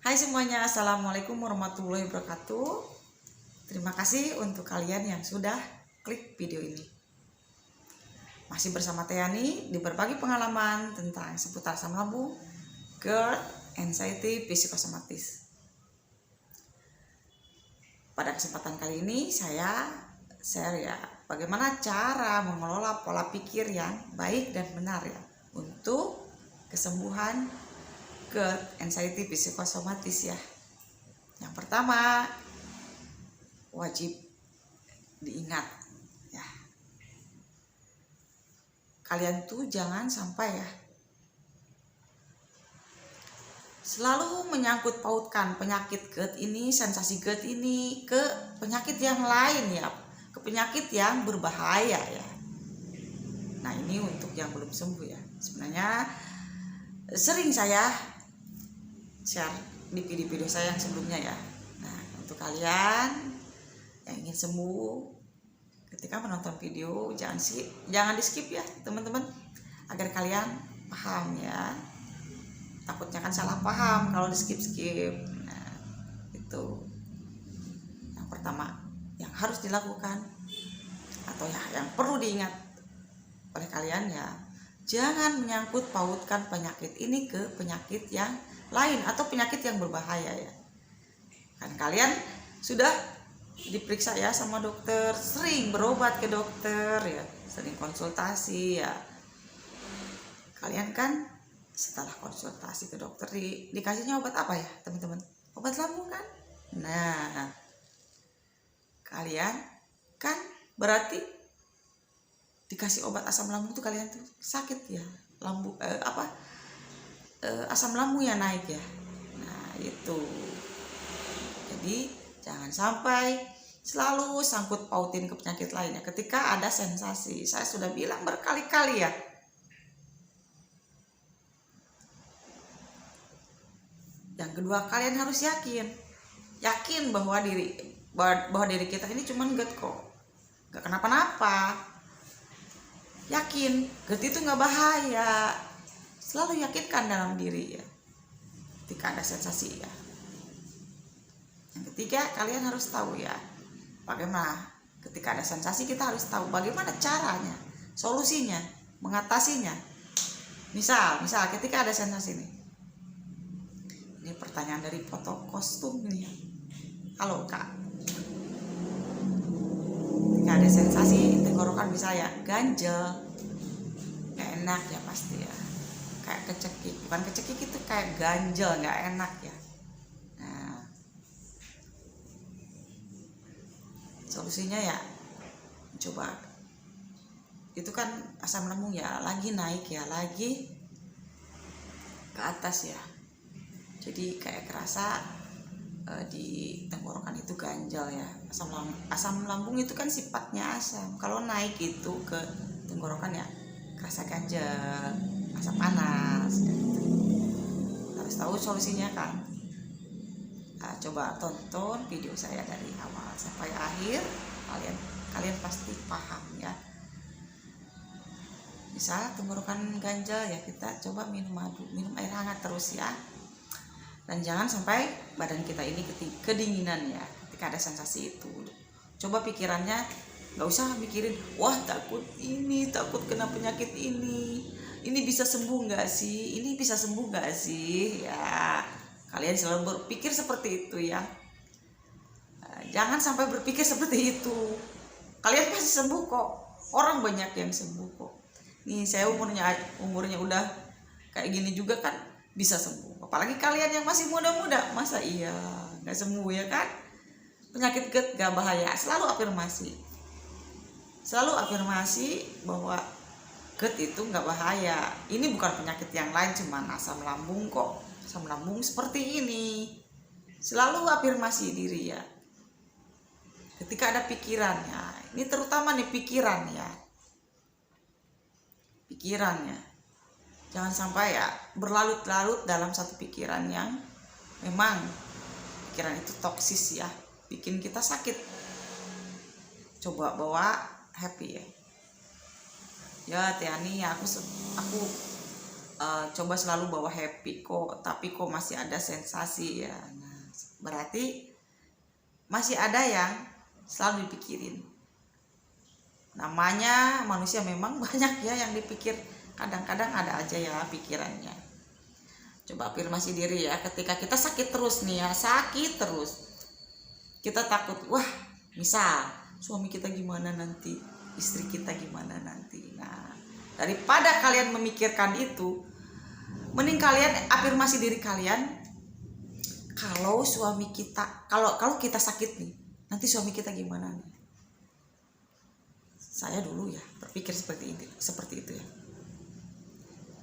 Hai semuanya, Assalamualaikum warahmatullahi wabarakatuh. Terima kasih untuk kalian yang sudah klik video ini. Masih bersama Teani di berbagi pengalaman tentang seputar asam lambung, GERD, anxiety, psikosomatis. Pada kesempatan kali ini saya share bagaimana cara mengelola pola pikir yang baik dan benar untuk kesembuhan GERD, anxiety, psikosomatis Yang pertama, wajib diingat kalian tuh jangan sampai selalu menyangkut pautkan penyakit GERD ini, sensasi GERD ini ke penyakit yang lain ke penyakit yang berbahaya Nah, ini untuk yang belum sembuh Sebenarnya sering saya share di video-video saya yang sebelumnya Nah, untuk kalian yang ingin sembuh, ketika menonton video jangan di skip teman-teman, agar kalian paham takutnya kan salah paham kalau di skip. Nah, itu yang pertama yang harus dilakukan atau yang perlu diingat oleh kalian jangan menyangkut pautkan penyakit ini ke penyakit yang lain atau penyakit yang berbahaya Kan kalian sudah diperiksa sama dokter, sering berobat ke dokter sering konsultasi Kalian kan setelah konsultasi ke dokter dikasihnya obat apa teman-teman? Obat lambung kan? Nah, kalian kan berarti dikasih obat asam lambung tuh kalian tuh sakit lambung asam lambungnya naik Nah, itu. Jadi jangan sampai selalu sangkut pautin ke penyakit lainnya ketika ada sensasi. Saya sudah bilang berkali-kali Yang kedua, kalian harus yakin bahwa diri kita ini cuma GERD kok, nggak kenapa-napa. Yakin GERD itu nggak bahaya. Selalu yakinkan dalam diri ketika ada sensasi Yang ketiga, kalian harus tahu bagaimana ketika ada sensasi kita harus tahu bagaimana caranya, solusinya, mengatasinya. Misal ketika ada sensasi ini pertanyaan dari foto kostum halo kak, ketika ada sensasi tenggorokan bisa ganjel, gak enak pasti kayak kecekik, bukan kecekik, itu kayak ganjel, gak enak Nah, solusinya coba, itu kan asam lambung lagi naik lagi ke atas jadi kayak kerasa di tenggorokan itu ganjel asam lambung itu kan sifatnya asam, kalau naik itu ke tenggorokan kerasa ganjel, asam panas Harus tahu solusinya kan. Nah, coba tonton video saya dari awal sampai akhir, kalian pasti paham Misal tenggorokan ganjel kita coba minum air hangat terus dan jangan sampai badan kita ini kedinginan ketika ada sensasi itu. Coba pikirannya nggak usah mikirin wah takut kena penyakit ini bisa sembuh nggak sih, ini bisa sembuh nggak sih kalian selalu berpikir seperti itu Jangan sampai berpikir seperti itu. Kalian pasti sembuh kok, orang banyak yang sembuh kok. Nih saya umurnya udah kayak gini juga kan bisa sembuh. Apalagi kalian yang masih muda-muda, masa nggak sembuh kan? Penyakit GERD gak bahaya. Selalu afirmasi bahwa GERD itu nggak bahaya. Ini bukan penyakit yang lain, cuman asam lambung kok. Asam lambung seperti ini. Selalu afirmasi diri Ketika ada pikiran ini terutama pikirannya. Jangan sampai berlarut-larut dalam satu pikiran yang memang pikiran itu toksis bikin kita sakit. Coba bawa happy Tiani, aku coba selalu bawa happy kok, tapi kok masih ada sensasi ya. Nah, berarti masih ada yang selalu dipikirin. Namanya manusia memang banyak ya yang dipikir, kadang-kadang ada aja ya pikirannya. Coba afirmasi diri ya, ketika kita sakit terus nih ya, sakit terus, kita takut, wah misal suami kita gimana nanti, istri kita gimana nanti. Nah, daripada kalian memikirkan itu, mending kalian afirmasi diri kalian, kalau suami kita, kalau kita sakit nih, nanti suami kita gimana nih. Saya dulu ya berpikir seperti itu ya.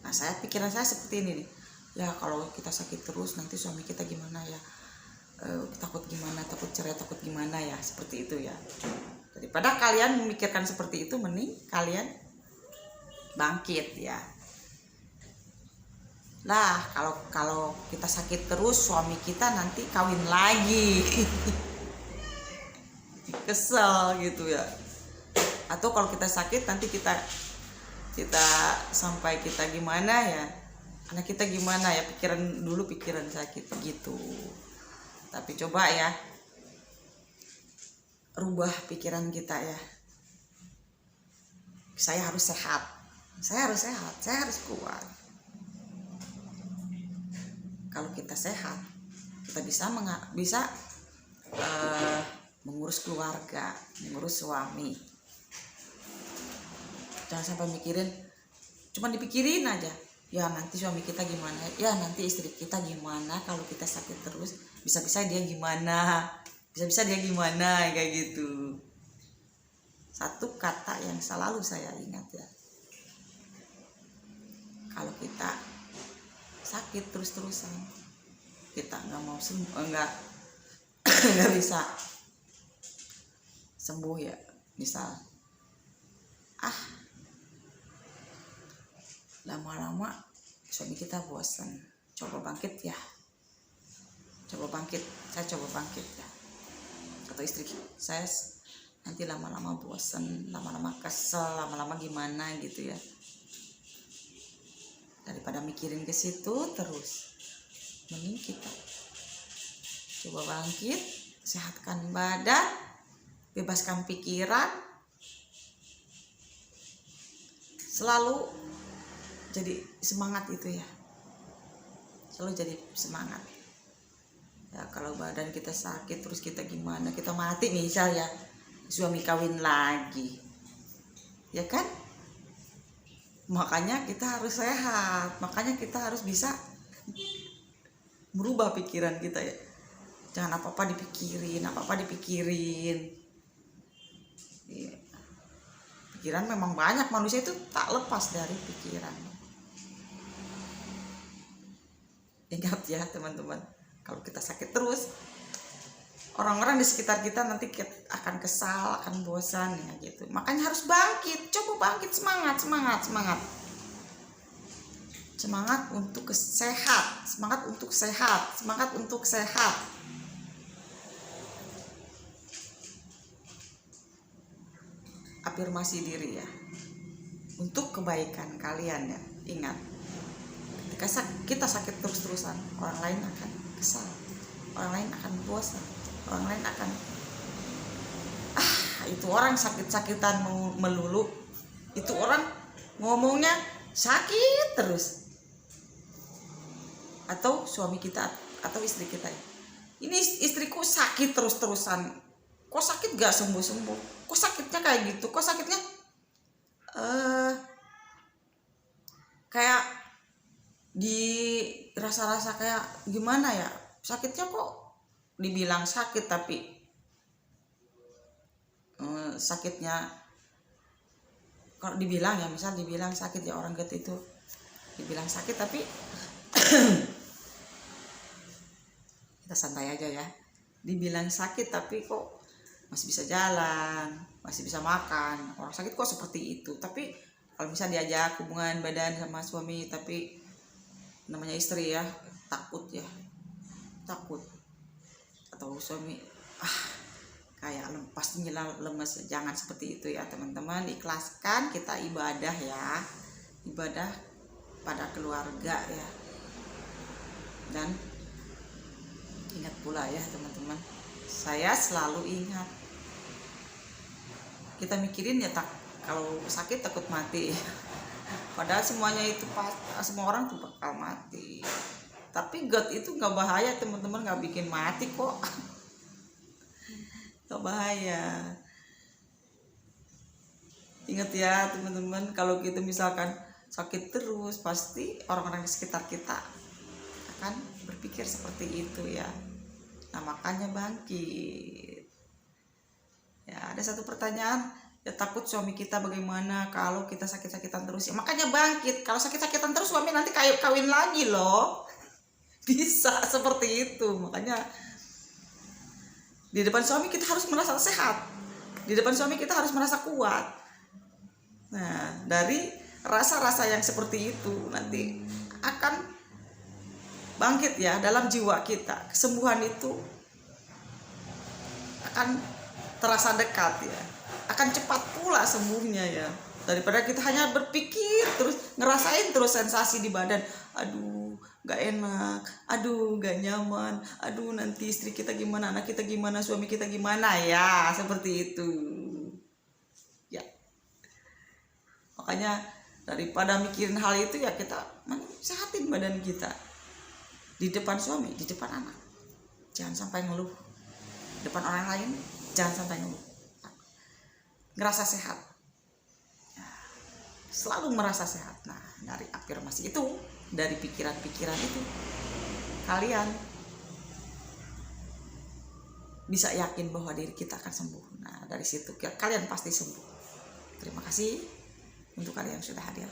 Nah, pikiran saya seperti ini nih. Ya kalau kita sakit terus nanti suami kita gimana ya, takut gimana, takut cerai, takut gimana ya, seperti itu ya. Daripada kalian memikirkan seperti itu, mending kalian bangkit ya. Lah kalau kita sakit terus, suami kita nanti kawin lagi. Kesel gitu ya. Atau kalau kita sakit nanti kita sampai kita gimana ya, anak kita gimana ya, pikiran sakit gitu. Tapi coba ya rubah pikiran kita ya. Saya harus sehat, saya harus kuat. Kalau kita sehat, kita bisa mengurus keluarga, mengurus suami. Jangan sampai mikirin, cuma dipikirin aja, ya nanti suami kita gimana, ya nanti istri kita gimana kalau kita sakit terus, bisa-bisa dia gimana, kayak gitu. Satu kata yang selalu saya ingat ya, kalau kita sakit terus-terusan, kita nggak mau sembuh, nggak bisa sembuh ya, misal lama-lama suami kita bosan, saya coba bangkit ya, atau istri saya nanti lama-lama bosan, lama-lama kesel, lama-lama gimana gitu ya. Daripada mikirin ke situ terus, mending kita coba bangkit, sehatkan badan, bebaskan pikiran, selalu jadi semangat itu ya, selalu jadi semangat ya. Kalau badan kita sakit terus kita gimana, kita mati misal ya, suami kawin lagi ya kan. Makanya kita harus sehat, makanya kita harus bisa merubah pikiran kita ya. Jangan apa-apa dipikirin ya. Pikiran memang banyak, manusia itu tak lepas dari pikiran. Ingat ya teman-teman, kalau kita sakit terus, orang-orang di sekitar kita nanti akan kesal, akan bosan ya gitu. Makanya harus bangkit, coba bangkit, semangat untuk sehat. Afirmasi diri ya, untuk kebaikan kalian ya. Ingat, ketika kita sakit terus-terusan, orang lain akan kesal, orang lain akan bosan, orang lain akan itu orang sakit-sakitan melulu, itu orang ngomongnya sakit terus. Atau suami kita atau istri kita, ini istriku sakit terus-terusan, kok sakit gak sembuh-sembuh, kok sakitnya kayak gitu, kok sakitnya kayak di rasa-rasa kayak gimana ya, sakitnya kok dibilang sakit tapi sakitnya, kalau dibilang ya, misal dibilang sakit ya, orang gitu itu dibilang sakit tapi kita santai aja ya, dibilang sakit tapi kok masih bisa jalan, masih bisa makan. Orang sakit kok seperti itu. Tapi kalau misalnya diajak hubungan badan sama suami, tapi namanya istri ya, takut atau suami kayak pastinya lemes. Jangan seperti itu ya teman-teman. Ikhlaskan, kita ibadah ya, ibadah pada keluarga ya. Dan ingat pula ya teman-teman, saya selalu ingat, kita mikirin ya kalau sakit takut mati, padahal semuanya itu semua orang tuh bakal mati. Tapi God itu nggak bahaya teman-teman, nggak bikin mati kok. Nggak bahaya. Ingat ya teman-teman, kalau kita misalkan sakit terus, pasti orang-orang di sekitar kita akan berpikir seperti itu ya. Nah makanya bangkit. Ya ada satu pertanyaan, ya takut suami kita bagaimana kalau kita sakit-sakitan terus. Ya makanya bangkit. Kalau sakit-sakitan terus suami nanti kawin lagi loh. Bisa seperti itu. Makanya di depan suami kita harus merasa sehat. Di depan suami kita harus merasa kuat. Nah, dari rasa-rasa yang seperti itu nanti akan bangkit ya dalam jiwa kita. Kesembuhan itu akan terasa dekat ya. Akan cepat pula sembuhnya ya. Daripada kita hanya berpikir terus, ngerasain terus sensasi di badan. Aduh, gak enak. Aduh, gak nyaman. Aduh, nanti istri kita gimana, anak kita gimana, suami kita gimana ya. Seperti itu. Ya. Makanya daripada mikirin hal itu ya kita sehatin badan kita. Di depan suami, di depan anak. Jangan sampai ngeluh. Di depan orang lain, jangan sampai ngeluh. Ngerasa sehat. Ya, selalu merasa sehat. Nah, dari afirmasi itu, dari pikiran-pikiran itu, kalian bisa yakin bahwa diri kita akan sembuh. Nah, dari situ kalian pasti sembuh. Terima kasih untuk kalian yang sudah hadir.